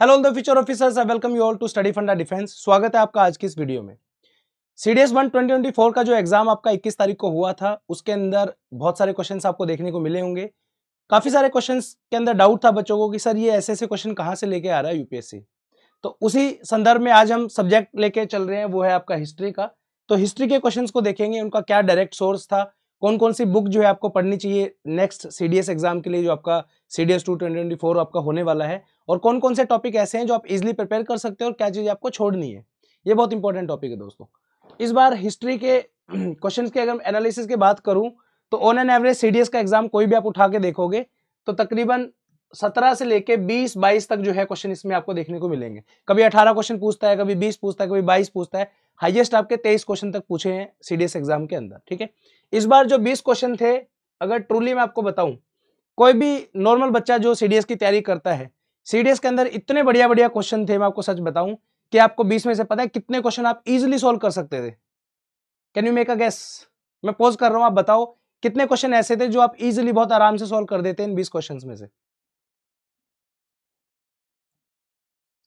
Hello all the future officers, I welcome you all to Study Funda Defence. स्वागत है आपका आज की इस वीडियो में। सीडीएस 1 2024 का जो एग्जाम आपका 21 तारीख को हुआ था, उसके अंदर बहुत सारे क्वेश्चंस आपको देखने को मिले होंगे। काफी सारे क्वेश्चंस के अंदर डाउट था बच्चों को कि सर ये ऐसे ऐसे क्वेश्चन कहाँ से लेके आ रहा है यूपीएससी। तो उसी संदर्भ में आज हम सब्जेक्ट लेके चल रहे हैं, वो है आपका हिस्ट्री का। तो हिस्ट्री के क्वेश्चंस को देखेंगे, उनका क्या डायरेक्ट सोर्स था, कौन कौन सी बुक जो है आपको पढ़नी चाहिए नेक्स्ट सीडीएस एग्जाम के लिए जो आपका सीडीएस 2 2024 आपका होने वाला है, और कौन कौन से टॉपिक ऐसे हैं जो आप इजिली प्रिपेयर कर सकते हो और क्या चीज आपको छोड़नी है। ये बहुत इंपॉर्टेंट टॉपिक है दोस्तों। इस बार हिस्ट्री के क्वेश्चन के अगर एनालिसिस की बात करूं तो ऑन एन एवरेज सीडीएस का एग्जाम कोई भी आप उठा के देखोगे तो तकरीबन 17 से लेके 20-22 तक जो है क्वेश्चन इसमें आपको देखने को मिलेंगे। कभी 18 क्वेश्चन पूछता है, कभी 20 पूछता है, कभी 22 पूछता है। हाईएस्ट आपके 23 क्वेश्चन तक पूछे हैं सीडीएस एग्जाम के अंदर। ठीक है, इस बार जो 20 क्वेश्चन थे, अगर ट्रूली मैं आपको बताऊं, कोई भी नॉर्मल बच्चा जो सीडीएस की तैयारी करता है, सीडीएस के अंदर इतने बढ़िया बढ़िया क्वेश्चन थे, मैं आपको सच बताऊं कि आपको 20 में से पता है कितने क्वेश्चन आप इजिली सोल्व कर सकते थे। Can you make a guess? मैं पोज कर रहा हूं, आप बताओ कितने क्वेश्चन ऐसे थे जो आप इजिली बहुत आराम से सोल्व कर देते हैं इन 20 क्वेश्चन में से।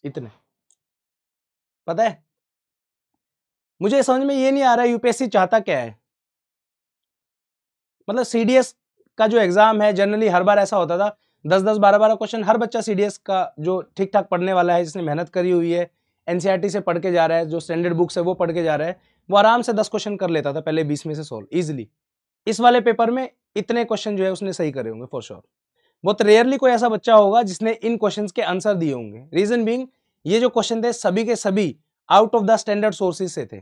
इतने पता है? मुझे समझ में ये नहीं आ रहा है यूपीएससी चाहता क्या है। मतलब सीडीएस का जो एग्जाम है, जनरली हर बार ऐसा होता था 10-10 12-12 क्वेश्चन। हर बच्चा सीडीएस का जो ठीक ठाक पढ़ने वाला है, जिसने मेहनत करी हुई है, एनसीईआरटी से पढ़ के जा रहा है, जो स्टैंडर्ड बुक्स है वो पढ़ के जा रहा है, वो आराम से 10 क्वेश्चन कर लेता था पहले 20 में से सोल्व इजिली। इस वाले पेपर में इतने क्वेश्चन जो है उसने सही करे होंगे फॉर श्योर। बहुत रेयरली कोई ऐसा बच्चा होगा जिसने इन क्वेश्चंस के आंसर दिए होंगे। रीजन बीइंग, ये जो क्वेश्चन थे सभी के सभी out of the standard sources से थे।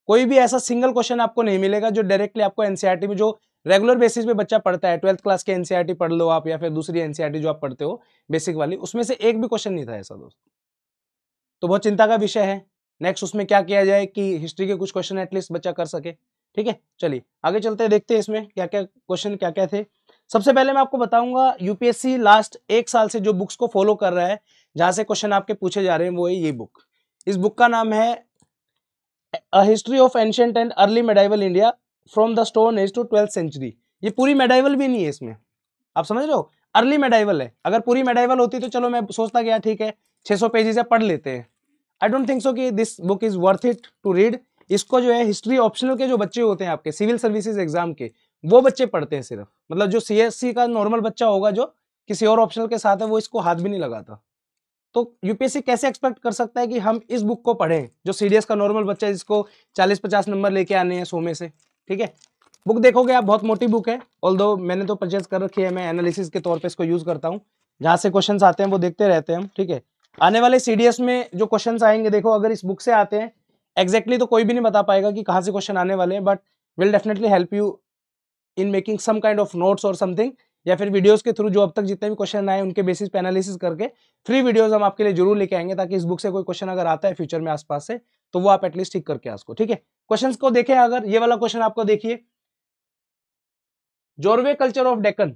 कोई भी ऐसा सिंगल क्वेश्चन आपको नहीं मिलेगा जो डायरेक्टली आपको एनसीईआरटी में, जो रेगुलर बेसिस पे बच्चा पढ़ता है, 12th क्लास के एनसीईआरटी पढ़ लो आप, या फिर दूसरी एनसीईआरटी जो आप पढ़ते हो बेसिक वाली, उसमें से एक भी क्वेश्चन नहीं था ऐसा दोस्त। तो बहुत चिंता का विषय है। नेक्स्ट उसमें क्या किया जाए कि हिस्ट्री के कुछ क्वेश्चन एटलीस्ट बच्चा कर सके। ठीक है, चलिए आगे चलते हैं, देखते हैं इसमें क्या क्या क्वेश्चन क्या क्या थे। सबसे पहले मैं आपको बताऊंगा यूपीएससी लास्ट 1 साल से जो बुक्स को फॉलो कर रहा है, जहां से क्वेश्चन आपके पूछे जा रहे हैं, वो है ये बुक। इस बुक का नाम है a history of ancient and early medieval India from the stone age to 12th century. ये पूरी मेडाइवल भी नहीं है इसमें, आप समझ रहे हो, अर्ली मेडाइवल है। अगर पूरी मेडाइवल होती तो चलो मैं सोचता कि यार ठीक है 600 पेजेस है, पढ़ लेते हैं। आई डोंट थिंक सो कि this book is worth it to read. इसको जो है हिस्ट्री ऑप्शनल के जो बच्चे होते हैं आपके सिविल सर्विसेज एग्जाम के, वो बच्चे पढ़ते हैं सिर्फ। मतलब जो सीएससी का नॉर्मल बच्चा होगा जो किसी और ऑप्शनल के साथ है, वो इसको हाथ भी नहीं लगाता। तो यूपीएससी कैसे एक्सपेक्ट कर सकता है कि हम इस बुक को पढ़ें, जो सीडीएस का नॉर्मल बच्चा है जिसको 40-50 नंबर लेके आने हैं 100 में से। ठीक है, बुक देखोगे आप, बहुत मोटी बुक है। ऑल्दो मैंने तो परचेज कर रखी है, मैं एनालिसिस के तौर पे इसको यूज करता हूँ। जहाँ से क्वेश्चंस आते हैं वो देखते रहते हैं हम। ठीक है, आने वाले सीडीएस में जो क्वेश्चंस आएंगे, देखो अगर इस बुक से आते हैं एग्जैक्टली तो कोई भी नहीं बता पाएगा कि कहाँ से क्वेश्चन आने वाले हैं, but will definitely help you in making some kind of notes और समथिंग, या फिर वीडियोस के थ्रू जो अब तक जितने भी क्वेश्चन आए उनके बेसिस पे एनालिसिस करके फ्री वीडियोस हम आपके लिए जरूर लेके आएंगे, ताकि इस बुक से कोई क्वेश्चन अगर आता है फ्यूचर में आसपास से, तो वो आप एटलीस्ट ठीक करके उसको। ठीक है, क्वेश्चंस को देखें। अगर ये वाला क्वेश्चन आपको देखिए, जोरवे कल्चर ऑफ डेक्कन।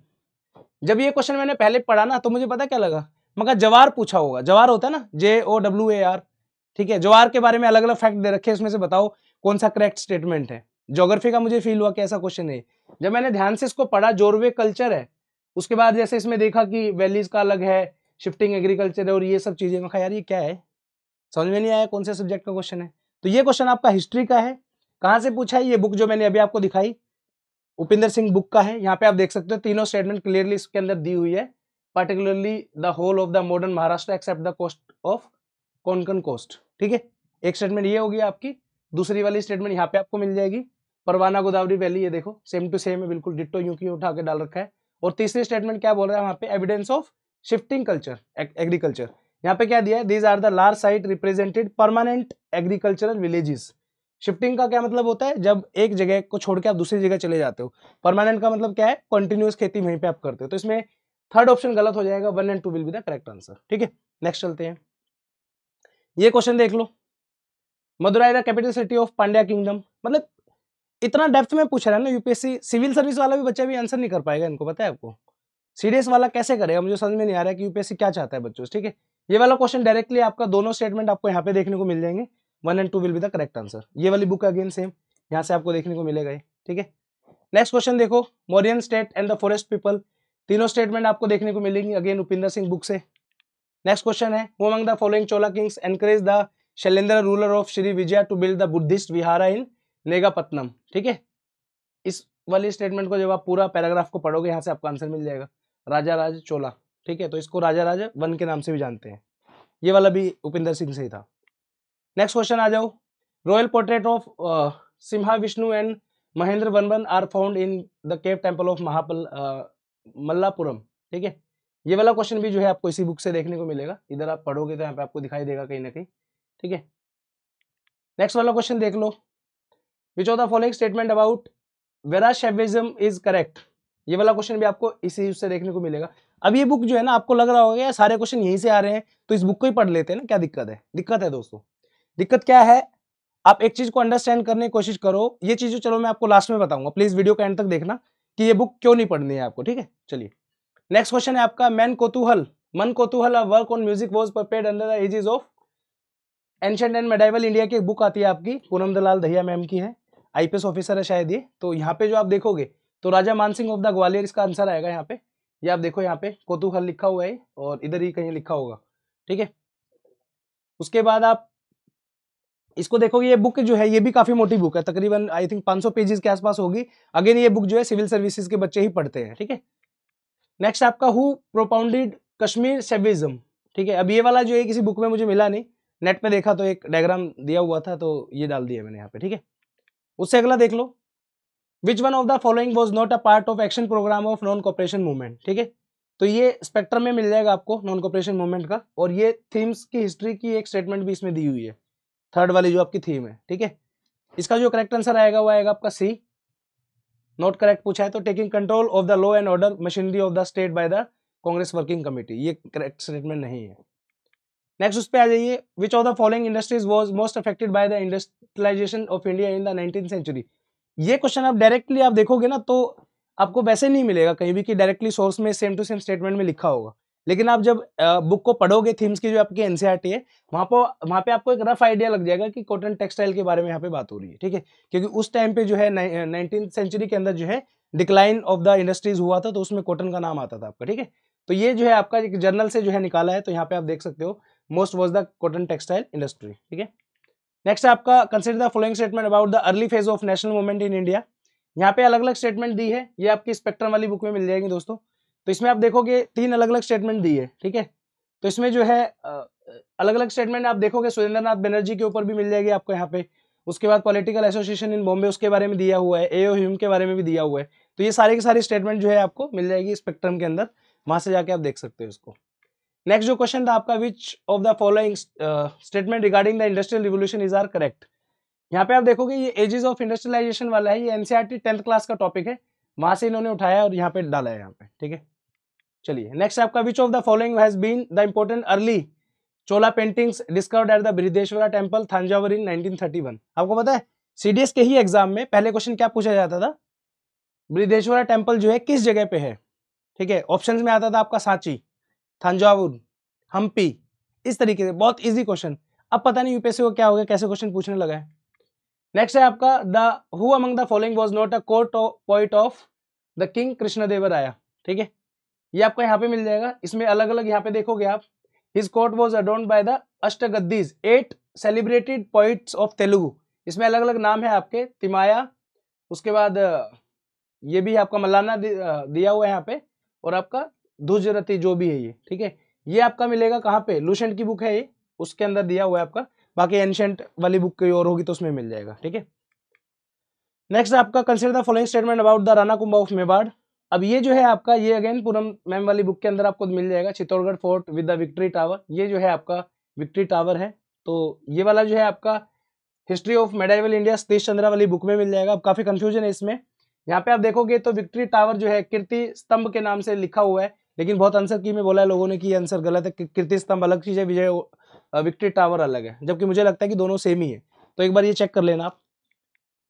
जब ये क्वेश्चन मैंने पहले पढ़ा ना, तो मुझे पता क्या लगा, मगर जवार पूछा होगा। जवार होता है ना, JOWAR। ठीक है, जवार के बारे में अलग अलग फैक्ट दे रखे हैं, इसमें से बताओ कौन सा करेक्ट स्टेटमेंट है। ज्योग्राफी का मुझे फील हुआ कि ऐसा क्वेश्चन है। जब मैंने ध्यान से इसको पढ़ा, जोरवे कल्चर है, उसके बाद जैसे इसमें देखा कि वैलीज का अलग है, शिफ्टिंग एग्रीकल्चर है, और ये सब चीजें, मैं कहा यार ये क्या है, समझ में नहीं आया कौन से सब्जेक्ट का क्वेश्चन है। तो ये क्वेश्चन आपका हिस्ट्री का है। कहां से पूछा है? ये बुक जो मैंने अभी आपको दिखाई, उपिंदर सिंह बुक का है। यहाँ पे आप देख सकते हो तीनों स्टेटमेंट क्लियरली इसके अंदर दी हुई है, particularly the whole of the modern Maharashtra except the coast of Konkan coast. ठीक है, एक स्टेटमेंट ये होगी आपकी, दूसरी वाली स्टेटमेंट यहाँ पे आपको मिल जाएगी, परवाना गोदावरी वैली। ये देखो सेम टू सेम है, बिल्कुल डिट्टो यूं की उठा के डाल रखा है। और तीसरी स्टेटमेंट क्या बोल रहा है वहां पे, evidence of shifting culture agriculture. यहाँ पे क्या दिया है, these are the large site represented permanent agricultural villages. Shifting का क्या मतलब होता है, जब एक जगह को छोड़ के आप दूसरी जगह चले जाते हो। परमानेंट का मतलब क्या है, कंटिन्यूअस खेती वहीं पे आप करते हो। तो इसमें थर्ड ऑप्शन गलत हो जाएगा, 1 और 2 will be the correct answer. ठीक है, नेक्स्ट चलते हैं। ये क्वेश्चन देख लो, Madurai the capital city of Pandya kingdom. मतलब इतना डेप्थ में पूछ रहा है ना यूपीएससी, सिविल सर्विस वाला भी बच्चा भी आंसर नहीं कर पाएगा इनको, पता है आपको। सीडीएस वाला कैसे करेगा, मुझे समझ में नहीं आ रहा है कि यूपीएससी क्या चाहता है बच्चों से। ठीक है, ये वाला क्वेश्चन डायरेक्टली आपका, दोनों स्टेटमेंट आपको यहाँ पे देखने को मिल जाएंगे, 1 और 2 will be the correct answer. ये वाली बुक अगेन सेम, यहाँ से आपको देखने को मिलेगा। ठीक है, नेक्स्ट क्वेश्चन देखो, Mauryan state and the forest people. तीनों स्टेटमेंट आपको देखने को मिलेंगी अगेन उपिंदर सिंह बुक से। नेक्स्ट क्वेश्चन है, who among the following Chola kings encourage the Shailendra ruler of Sri Vijaya to build the Buddhist vihara in Negapattinam. ठीक है, इस वाली स्टेटमेंट को जब आप पूरा पैराग्राफ को पढ़ोगे यहाँ से आपका आंसर मिल जाएगा, राजा राज चोला। ठीक है, तो इसको राजा राज वन के नाम से भी जानते हैं। ये वाला भी उपिंदर सिंह से ही था। नेक्स्ट क्वेश्चन आ जाओ, royal portrait of Simha Vishnu and Mahendra Varman are found in the cave temple of Mallapuram. ठीक है, ये वाला क्वेश्चन भी जो है आपको इसी बुक से देखने को मिलेगा, इधर आप पढ़ोगे तो यहाँ पे आपको दिखाई देगा कहीं ना कहीं। ठीक है, नेक्स्ट वाला क्वेश्चन देख लो, which of the following statement about Veerashaivism is correct. ये वाला क्वेश्चन भी आपको इसी से देखने को मिलेगा। अब ये बुक जो है ना, आपको लग रहा होगा सारे क्वेश्चन यहीं से आ रहे हैं तो इस बुक को ही पढ़ लेते हैं ना, क्या दिक्कत है? दिक्कत है दोस्तों, दिक्कत क्या है, आप एक चीज को अंडरस्टैंड करने की कोशिश करो। ये चीज चलो मैं आपको लास्ट में बताऊंगा, प्लीज वीडियो का एंड तक देखना कि ये बुक क्यों नहीं पढ़नी है आपको। ठीक है, चलिए नेक्स्ट क्वेश्चन है आपका, Man Kutuhal a work on music was prepared under the ages of ancient and medieval India की एक बुक आती है आपकी, पूनम दलाल दहिया मैम की है, आईपीएस ऑफिसर है शायद ये। तो यहाँ पे जो आप देखोगे तो राजा मानसिंह ऑफ द ग्वालियर इसका आंसर आएगा यहाँ पे। ये आप देखो यहाँ पे कोतूहल लिखा हुआ है और इधर ही कहीं लिखा होगा। ठीक है, उसके बाद आप इसको देखोगे, ये बुक जो है ये भी काफी मोटी बुक है, तकरीबन आई थिंक 500 पेजेस के आसपास होगी। अगेन ये बुक जो है सिविल सर्विसेज के बच्चे ही पढ़ते हैं। ठीक है, नेक्स्ट आपका हु प्रोपाउंडेड कश्मीर सेविज्म। ठीक है, अब ये वाला जो है किसी बुक में मुझे मिला नहीं, नेट पे देखा तो एक डायग्राम दिया हुआ था तो ये डाल दिया मैंने यहाँ पे। ठीक है, उससे अगला देख लो, which one of the following was not a part of action programme of non cooperation movement. ठीक है, तो ये स्पेक्ट्रम में मिल जाएगा आपको नॉन कोऑपरेशन मूवमेंट का, और ये थीम्स की हिस्ट्री की एक स्टेटमेंट भी इसमें दी हुई है, थर्ड वाली जो आपकी थीम है। ठीक है, इसका जो करेक्ट आंसर आएगा वो आएगा आपका सी। नॉट करेक्ट पूछा है तो taking control of the law and order machinery of the state by the Congress working committee, ये करेक्ट स्टेटमेंट नहीं है। नेक्स्ट उस पे आ जाइए, which of the following industries was most affected by the industrialisation of India in the 19th century. ये question आप directly आप देखोगे ना तो आपको वैसे नहीं मिलेगा कहीं भी कि डायरेक्टली सोर्स में सेम टू सेम स्टेटमेंट में लिखा होगा, लेकिन आप जब बुक को पढ़ोगे, थीम्स की जो आपकी एनसीईआरटी है, वहां पे आपको एक रफ आइडिया लग जाएगा कि कॉटन टेक्सटाइल के बारे में यहाँ पे बात हो रही है। ठीक है, क्योंकि उस टाइम पे जो है 19th सेंचुरी के अंदर जो है डिक्लाइन ऑफ द इंडस्ट्रीज हुआ था, तो उसमें कॉटन का नाम आता था आपका। ठीक है, तो ये जो है आपका एक जर्नल से जो है निकाला है, तो यहाँ पे आप देख सकते हो most was the cotton textile industry. ठीक है, नेक्स्ट आपका consider the following statement about the early phase of national movement in India. यहाँ पे अलग अलग स्टेटमेंट दी है, ये आपकी स्पेक्ट्रम वाली बुक में मिल जाएगी दोस्तों। तो इसमें आप देखोगे 3 अलग अलग स्टेटमेंट दी है। ठीक है, तो इसमें जो है अलग अलग स्टेटमेंट आप देखोगे, सुरेंद्र नाथ बनर्जी के ऊपर भी मिल जाएगी आपको यहाँ पे। उसके बाद पॉलिटिकल एसोसिएशन इन बॉम्बे, उसके बारे में दिया हुआ है, एओ ह्यूम के बारे में भी दिया हुआ है। तो ये सारी की सारी स्टेटमेंट जो है आपको मिल जाएगी स्पेक्ट्रम के अंदर, वहां से जाके आप देख सकते हो इसको। नेक्स्ट जो क्वेश्चन था आपका, which of the following statement regarding the industrial revolution is are correct. यहाँ पे आप देखोगे ये एजेस ऑफ इंडस्ट्रियलाइजेशन वाला है, ये एनसीईआरटी 10th क्लास का टॉपिक है, वहां से इन्होंने उठाया और यहाँ पे डाला है यहाँ पे। ठीक है, चलिए नेक्स्ट आपका, which of the following has been the important early Chola paintings discovered at the Brihadeshwara temple Thanjavur in 1931। आपको पता है सीडीएस के ही एग्जाम में पहले क्वेश्चन क्या पूछा जाता था, बृहदेश्वरा टेम्पल जो है किस जगह पे है। ठीक है, ऑप्शंस में आता था आपका सांची, थांजावुर, हम्पी, इस तरीके से बहुत इजी क्वेश्चन। अब पता नहीं यूपीएससी को क्या हो गया, कैसे क्वेश्चन पूछने लगा है। नेक्स्ट है आपका, the who among the following was not a court poet of the king Krishnadevaraya. ठीक है, ये आपको यहाँ पे मिल जाएगा, इसमें अलग अलग यहाँ पे देखोगे आप, his court was adorned by the Ashtadiggajas 8 celebrated poets of Telugu. इसमें अलग अलग नाम है आपके, तिमाया, उसके बाद ये भी आपका मल्लाना दिया हुआ है यहाँ पे, और आपका धुजरती जो भी है ये। ठीक है, ये आपका मिलेगा कहाँ पे, लूसेंट की बुक है ये, उसके अंदर दिया हुआ है आपका, बाकी एंशिएंट वाली बुक कोई और होगी तो उसमें मिल जाएगा। ठीक है, नेक्स्ट आपका, consider the following statement about the Rana Kumbha of Mewar. अब ये जो है आपका, ये अगेन पूनम मैम वाली बुक के अंदर आपको मिल जाएगा, Chittorgarh fort with the victory tower, ये जो है आपका विक्ट्री टावर है। तो ये वाला जो है आपका history of medieval India Satish Chandra वाली बुक में मिल जाएगा। अब काफी कंफ्यूजन है इसमें, यहाँ पे आप देखोगे तो विक्ट्री टावर जो है कीर्ति स्तंभ के नाम से लिखा हुआ है, लेकिन बहुत आंसर की में बोला है लोगों ने कि ये आंसर गलत है, कीर्ति स्तंभ अलग चीज है, विक्ट्री टावर अलग है, जबकि मुझे लगता है कि दोनों सेम ही है, तो एक बार ये चेक कर लेना आप।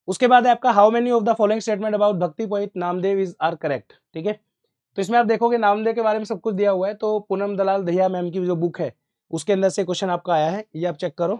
उसके बाद है आपका, how many of the following statement about bhakti poet Namdev is are correct. ठीक है, तो इसमें आप देखोगे नामदेव के बारे में सब कुछ दिया हुआ है, तो पूनम दलाल दहिया मैम की जो बुक है उसके अंदर से क्वेश्चन आपका आया है, ये आप चेक करो।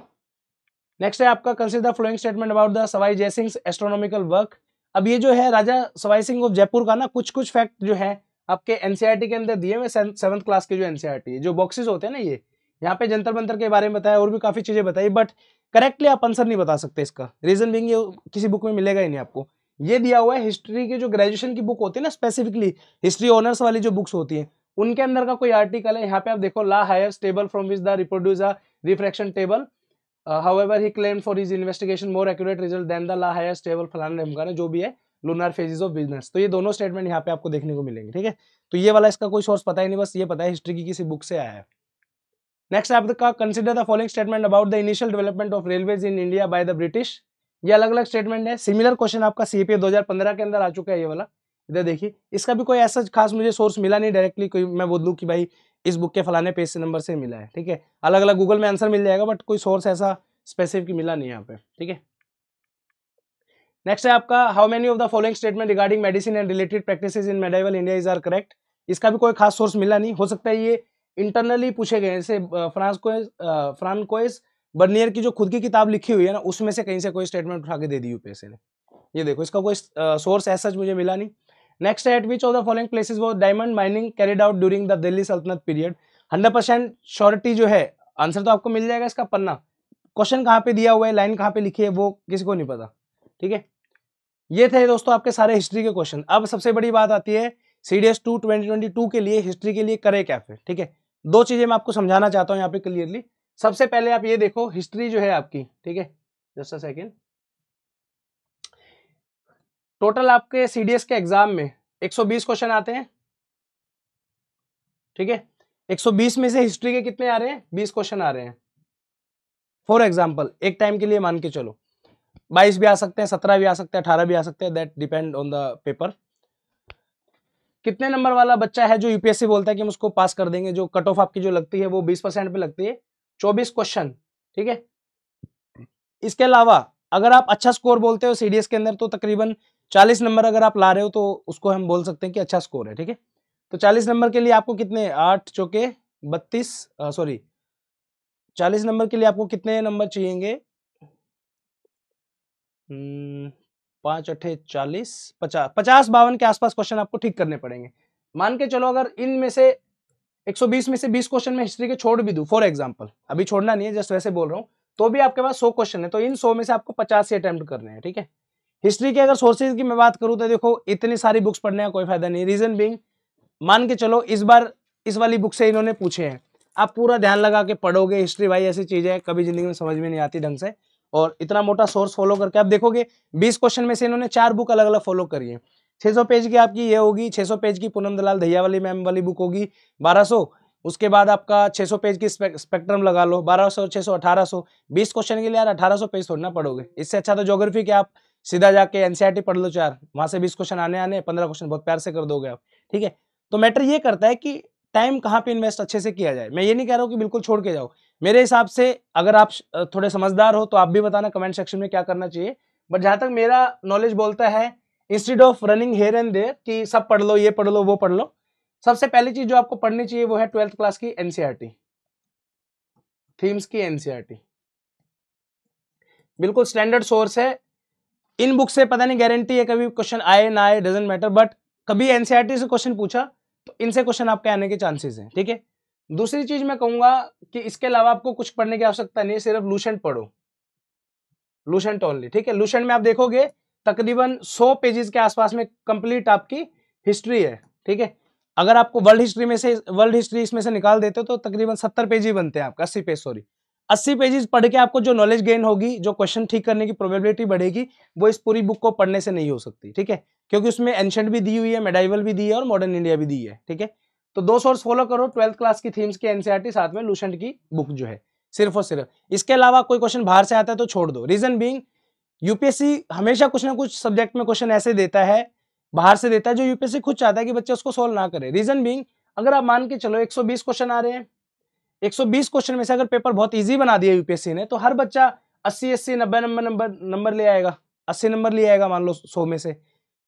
नेक्स्ट है आपका, consider the following statement about the Sawai Jaisingh astronomical work. अब ये जो है राजा सवाई सिंह ऑफ जयपुर का ना कुछ कुछ फैक्ट जो है आपके एनसीईआरटी के अंदर दिए हुए 7th क्लास के जो एनसीईआरटी है, जो बॉक्सेस होते हैं ना, ये यहाँ पे जंतर मंतर के बारे में बताया और भी काफी चीजें बताई, बट करेक्टली आप आंसर नहीं बता सकते इसका। रीजन बिंग ये किसी बुक में मिलेगा ही नहीं आपको। ये दिया हुआ है हिस्ट्री की जो ग्रेजुएशन की बुक होती है ना, स्पेसिफिकली हिस्ट्री ऑनर्स वाली जो बुक्स होती हैं, उनके अंदर का कोई आर्टिकल है। यहाँ पे आप देखो, La Hire table from which the reproduce a refraction table, however he claimed for his investigation more accurate result than the La Hire table फलाना ढिमकाना, जो भी है लूनर फेजेस ऑफ बिजनेस। तो ये दोनों स्टेटमेंट यहाँ पे आपको देखने को मिलेंगे, ठीक है। तो ये वाला इसका कोई सोर्स पता ही नहीं, बस ये पता है हिस्ट्री की किसी बुक से आया है। नेक्स्ट आपका consider the following statement about the initial development of railways in India by the British. ये अलग अलग स्टेटमेंट है। सिमिलर क्वेश्चन आपका सीपीए 2015 के अंदर आ चुका है ये वाला। इधर देखिए, इसका भी कोई ऐसा खास मुझे सोर्स मिला नहीं डायरेक्टली, कोई मैं बोल दूं कि भाई इस बुक के फलाने पेज से नंबर से मिला है, ठीक है। अलग अलग गूगल में आंसर मिल जाएगा, बट कोई सोर्स ऐसा स्पेसिफिक मिला नहीं यहाँ पे, ठीक है। नेक्स्ट है आपका, how many of the following statement regarding medicine and related practices in medieval India is are correct. इसका भी कोई खास सोर्स मिला नहीं, हो सकता है ये इंटरनली पूछे गए, जैसे फ्रांकोइस बर्नियर की जो खुद की किताब लिखी हुई है ना, उसमें से कहीं से कोई स्टेटमेंट उठा के दे दी यूपीएससी ने। ये देखो, इसका कोई सोर्स ऐसा मुझे मिला नहीं। नेक्स्ट है, eight which of the following places was diamond mining carried out during the Delhi सल्तनत पीरियड। 100% श्योरिटी जो है, आंसर तो आपको मिल जाएगा इसका पन्ना। क्वेश्चन कहाँ पे दिया हुआ है, लाइन कहाँ पे लिखी है, वो किसी को नहीं पता, ठीक है। ये थे दोस्तों आपके सारे हिस्ट्री के क्वेश्चन। अब सबसे बड़ी बात आती है CDS 2 2022 के लिए, हिस्ट्री के लिए करे क्या फिर, ठीक है। दो चीजें मैं आपको समझाना चाहता हूं यहाँ पे क्लियरली। सबसे पहले आप ये देखो, हिस्ट्री जो है आपकी, ठीक है, जस्ट अ सेकेंड, टोटल आपके CDS के एग्जाम में 120 क्वेश्चन आते हैं, ठीक है। 120 में से हिस्ट्री के कितने आ रहे हैं, 20 क्वेश्चन आ रहे हैं। फॉर एग्जाम्पल, एक टाइम के लिए मान के चलो 22 भी आ सकते हैं, 17 भी आ सकते हैं, 18 भी आ सकते हैं, that depend on the paper. कितने नंबर वाला बच्चा है जो यूपीएससी बोलता है कि हम उसको पास कर देंगे, जो कट ऑफ आपकी जो लगती है वो 20% पे लगती है, 24 क्वेश्चन, ठीक है। इसके अलावा अगर आप अच्छा स्कोर बोलते हो सीडीएस के अंदर, तो तकरीबन 40 नंबर अगर आप ला रहे हो, तो उसको हम बोल सकते हैं कि अच्छा स्कोर है, ठीक है। तो 40 नंबर के लिए आपको कितने, 8 चौके 32, सॉरी 40 नंबर के लिए आपको कितने नंबर चाहिए, 5 8 40, 50 52 के आसपास क्वेश्चन आपको ठीक करने पड़ेंगे। मान के चलो अगर इनमें से 120 में से 20 क्वेश्चन में हिस्ट्री के छोड़ भी दूं, फॉर एग्जांपल, अभी छोड़ना नहीं है, जस्ट वैसे बोल रहा हूं, तो भी आपके पास 100 क्वेश्चन है, तो इन 100 में से आपको 50 ही अटेम्प्ट करने हैं, ठीक है। हिस्ट्री के अगर सोर्सेज की मैं बात करूं, तो देखो इतनी सारी बुक्स पढ़ने का कोई फायदा नहीं। रीजन बीइंग, मान के चलो इस बार इस वाली बुक से इन्होंने पूछे हैं, आप पूरा ध्यान लगा के पढ़ोगे। हिस्ट्री भाई ऐसी चीज है, कभी जिंदगी में समझ में नहीं आती ढंग से, और इतना मोटा सोर्स फॉलो करके आप देखोगे 20 क्वेश्चन में से इन्होंने 4 बुक अलग अलग फॉलो करी है। 600 पेज की आपकी ये होगी, 600 पेज की पूनम दलाल दहिया वाली मैम वाली बुक होगी 1200, उसके बाद आपका 600 पेज की स्पेक्ट्रम लगा लो, 1200 600 1800। 20 क्वेश्चन के लिए यार 1800 पेज थोड़ी ना पढ़ोगे। इससे अच्छा तो ज्योग्राफी के आप सीधा जाके एनसीईआरटी पढ़ लो 4, वहां से 20 क्वेश्चन आने 15 क्वेश्चन बहुत प्यार से कर दोगे आप, ठीक है। तो मैटर ये करता है कि टाइम कहाँ पे इन्वेस्ट अच्छे से किया जाए। मैं ये नहीं कह रहा हूँ कि बिल्कुल छोड़ के जाओ, मेरे हिसाब से अगर आप थोड़े समझदार हो तो आप भी बताना कमेंट सेक्शन में क्या करना चाहिए। बट जहां तक मेरा नॉलेज बोलता है, instead of running here and there कि सब पढ़ लो, ये पढ़ लो, वो पढ़ लो, सबसे पहली चीज जो आपको पढ़नी चाहिए वो है 12th क्लास की एनसीईआरटी, थीम्स की एनसीईआरटी। बिल्कुल स्टैंडर्ड सोर्स है। इन बुक से पता नहीं गारंटी है कभी क्वेश्चन आए ना आए, डजंट मैटर, बट कभी एनसीईआरटी से क्वेश्चन पूछा तो इनसे क्वेश्चन आपके आने के चांसेस हैं, ठीक है। दूसरी चीज मैं कहूंगा कि इसके अलावा आपको कुछ पढ़ने की आवश्यकता नहीं है, सिर्फ लूसेंट पढ़ो, लूसेंट ओनली, ठीक है। लूसेंट में आप देखोगे तकरीबन 100 पेजेस के आसपास में कंप्लीट आपकी हिस्ट्री है, ठीक है। अगर आपको वर्ल्ड हिस्ट्री इसमें से निकाल देते हो तो तकरीबन 70 पेज ही बनते हैं आपका, 80 पेज, सॉरी 80 पेजेस पढ़ के आपको जो नॉलेज गेन होगी, जो क्वेश्चन ठीक करने की प्रोबेबिलिटी बढ़ेगी, वो इस पूरी बुक को पढ़ने से नहीं हो सकती, ठीक है। क्योंकि उसमें एंशिएंट भी दी हुई है, मेडाइवल भी दी है और मॉडर्न इंडिया भी दी है, ठीक है। तो 2 सोर्स फॉलो करो, 12th क्लास की थीम्स की एनसीईआरटी, साथ में लूसेंट की बुक जो है, सिर्फ और सिर्फ। इसके अलावा कोई क्वेश्चन बाहर से आता है तो छोड़ दो। रीजन बीइंग, यूपीएससी हमेशा कुछ ना कुछ सब्जेक्ट में क्वेश्चन ऐसे देता है, बाहर से देता है, जो यूपीएससी खुद चाहता है कि बच्चे उसको सोल्व ना करे। रीजन बीइंग, अगर आप मान के चलो 120 क्वेश्चन आ रहे हैं, 120 क्वेश्चन में से अगर पेपर बहुत इजी बना दिया यूपीएससी ने, तो हर बच्चा 80 90 नंबर ले आएगा, 80 नंबर ले आएगा मान लो 100 में से,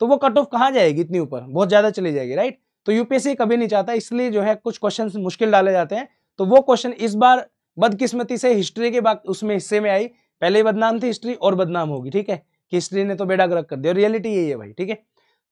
तो वो कट ऑफ कहाँ जाएगी, इतनी ऊपर बहुत ज्यादा चली जाएगी, राइट। तो यूपीएससी कभी नहीं चाहता, इसलिए जो है कुछ क्वेश्चन मुश्किल डाले जाते हैं। तो वो क्वेश्चन इस बार बदकिस्मती से हिस्ट्री के बाद उसमें हिस्से में आई, पहले ही बदनाम थी हिस्ट्री और बदनाम होगी, ठीक है, कि हिस्ट्री ने तो बेड़ा गर्क कर दिया, रियलिटी यही है भाई, ठीक है।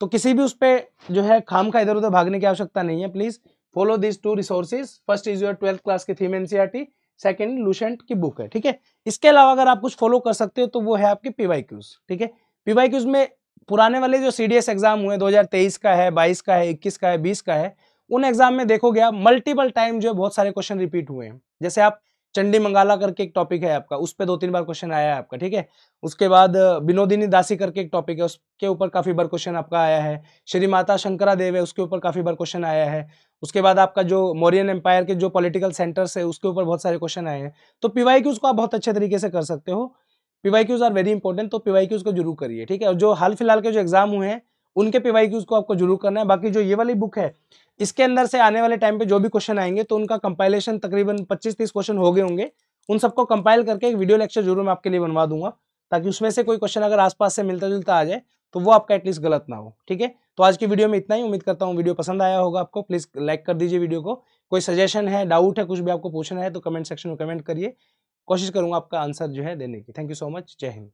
तो किसी भी उस पर जो है खाम का इधर उधर भागने की आवश्यकता नहीं है। Please follow this 2 resources. First is your 12th class की थीम एनसीईआरटी, सेकंड लुसेंट की बुक है, ठीक है। इसके अलावा अगर आप कुछ फॉलो कर सकते हो तो वो है आपके पीवाईक्यूज, ठीक है। पीवाईक्यूज में पुराने वाले जो सीडीएस एग्जाम हुए 2023 का है, 22 का है, 21 का है, 20 का है, उन एग्जाम में देखोगे आप मल्टीपल टाइम जो बहुत सारे क्वेश्चन रिपीट हुए हैं। जैसे आप चंडी मंगाला करके एक टॉपिक है आपका, उस पर 2-3 बार क्वेश्चन आया है आपका, ठीक है। उसके बाद विनोदिनी दासी करके एक टॉपिक है, उसके ऊपर काफी बार क्वेश्चन आपका आया है। श्री माता शंकरा देव है, उसके ऊपर काफी बार क्वेश्चन आया है। उसके बाद आपका जो मौर्यन एम्पायर के जो पॉलिटिकल सेंटर्स है उसके ऊपर बहुत सारे क्वेश्चन आए हैं। तो पीवाईक्यूज को आप बहुत अच्छे तरीके से कर सकते हो। पीवाईक्यूज आर वेरी इंपॉर्टेंट, तो पीवाईक्यूज को जरूर करिए, ठीक है। और जो हाल फिलहाल के जो एग्जाम हुए हैं उनके पीवाईक्यूज को आपको जरूर करना है। बाकी जो ये वाली बुक है इसके अंदर से आने वाले टाइम पे जो भी क्वेश्चन आएंगे तो उनका कंपाइलेशन तकरीबन 25-30 क्वेश्चन हो गए होंगे। उन सबको कंपाइल करके एक वीडियो लेक्चर जरूर मैं आपके लिए बनवा दूंगा, ताकि उसमें से कोई क्वेश्चन अगर आसपास से मिलता जुलता आ जाए तो वो आपका एटलीस्ट गलत ना हो, ठीक है। तो आज की वीडियो में इतना ही। उम्मीद करता हूँ वीडियो पसंद आया होगा आपको। प्लीज लाइक कर दीजिए वीडियो को। कोई सजेशन है, डाउट है, कुछ भी आपको पूछना है तो कमेंट सेक्शन में कमेंट करिए। कोशिश करूंगा आपका आंसर जो है देने की। Thank you so much. जय हिंद।